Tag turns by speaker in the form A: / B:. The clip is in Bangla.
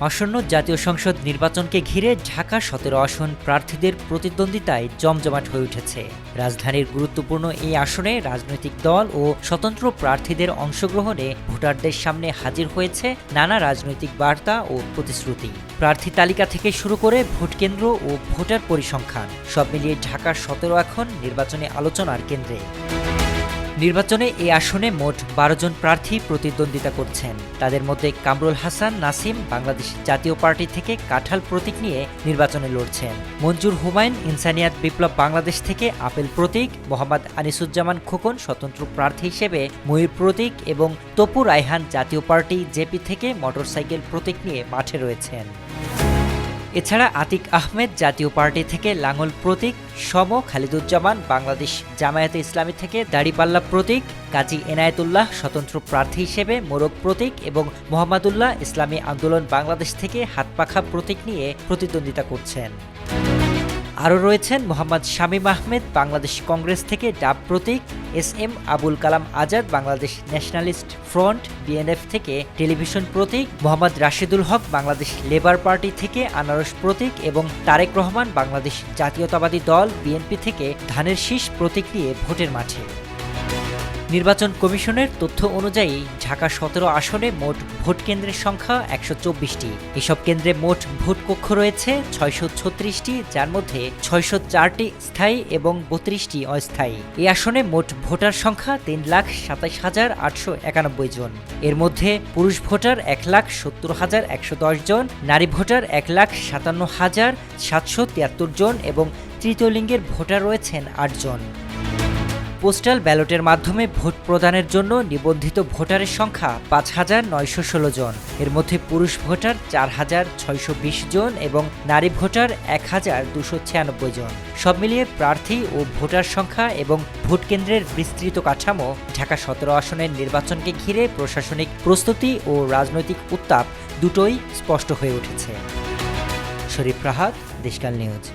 A: আসন্ন জাতীয় সংসদ নির্বাচনকে ঘিরে ঢাকা ১৭ আসন প্রার্থীদের প্রতিদ্বন্দ্বিতায় জমজমাট হয়ে উঠেছে। রাজধানীর গুরুত্বপূর্ণ এই আসনে রাজনৈতিক দল ও স্বতন্ত্র প্রার্থীদের অংশগ্রহণে ভোটারদের সামনে হাজির হয়েছে নানা রাজনৈতিক বার্তা ও প্রতিশ্রুতি। প্রার্থী তালিকা থেকে শুরু করে ভোটকেন্দ্র ও ভোটার পরিসংখ্যান সব মিলিয়ে ঢাকা ১৭ এখন নির্বাচনী আলোচনার কেন্দ্রে। নির্বাচনে এই আসনে মোট ১২ জন প্রার্থী প্রতিদ্বন্দ্বিতা করছেন। তাদের মধ্যে কামরুল হাসান নাসিম বাংলাদেশ জাতীয় পার্টি থেকে কাঁঠাল প্রতীক নিয়ে নির্বাচনে লড়ছেন। মঞ্জুর হুমায়ুন ইনসানিয়াত বিপ্লব বাংলাদেশ থেকে আপেল প্রতীক, মোহাম্মদ আনিসুজ্জামান খোকন স্বতন্ত্র প্রার্থী হিসেবে ময়ূর প্রতীক এবং তপু রায়হান জাতীয় পার্টি জেপি থেকে মোটরসাইকেল প্রতীক নিয়ে মাঠে রয়েছেন। এছাড়া আতিক আহমেদ জাতীয় পার্টি থেকে লাঙল প্রতীক, সম খালিদুজ্জামান বাংলাদেশ জামায়াতে ইসলামী থেকে দাড়িপাল্লা প্রতীক, কাজী এনায়েতুল্লাহ স্বতন্ত্র প্রার্থী হিসেবে মোরগ প্রতীক এবং মোহাম্মদুল্লাহ ইসলামী আন্দোলন বাংলাদেশ থেকে হাতপাখা প্রতীক নিয়ে প্রতিদ্বন্দ্বিতা করছেন। আরও রয়েছেন মোহাম্মদ শামীম আহমেদ বাংলাদেশ কংগ্রেস থেকে ডাব প্রতীক, S M. Abul Kalam Azad Bangladesh Nationalist Front BNF থেকে টেলিভিশন প্রতীক, মোহাম্মদ রাশিদুল হক বাংলাদেশ লেবার পার্টি থেকে আনারস প্রতীক এবং তারেক রহমান বাংলাদেশ জাতীয়তাবাদী দল বিএনপি থেকে ধানের শীষ প্রতীক নিয়ে ভোটের মাঠে। নির্বাচন কমিশনের তথ্য অনুযায়ী ঢাকা ১৭ আসনে মোট ভোট কেন্দ্রের সংখ্যা ১২৪টি। এসব কেন্দ্রে মোট ভোট কক্ষ রয়েছে ৬৩৬টি, যার মধ্যে ৬০৪টি স্থায়ী এবং ৩২টি অস্থায়ী। এই আসনে মোট ভোটার সংখ্যা ৩,২৭,৮৯১ জন। এর মধ্যে পুরুষ ভোটার ১,৭০,১১০ জন, নারী ভোটার ১,৫৭,৭৭৩ জন এবং তৃতীয় লিঙ্গের ভোটার রয়েছেন ৮ জন। পোস্টাল ব্যালটের মাধ্যমে ভোট প্রদানের জন্য নিবন্ধিত ভোটারের সংখ্যা ৫,৯১৬ জন। এর মধ্যে পুরুষ ভোটার ৪,৬২০ জন এবং নারী ভোটার ১,২৯৬ জন। সব মিলিয়ে প্রার্থী ও ভোটার সংখ্যা এবং ভোট কেন্দ্রের বিস্তৃত কাঠামো ঢাকা ১৭ আসনের নির্বাচনকে ঘিরে প্রশাসনিক প্রস্তুতি ও রাজনৈতিক উত্তাপ দুটোই স্পষ্ট হয়ে উঠেছে। শরীফ রাহাত, দেশকাল নিউজ।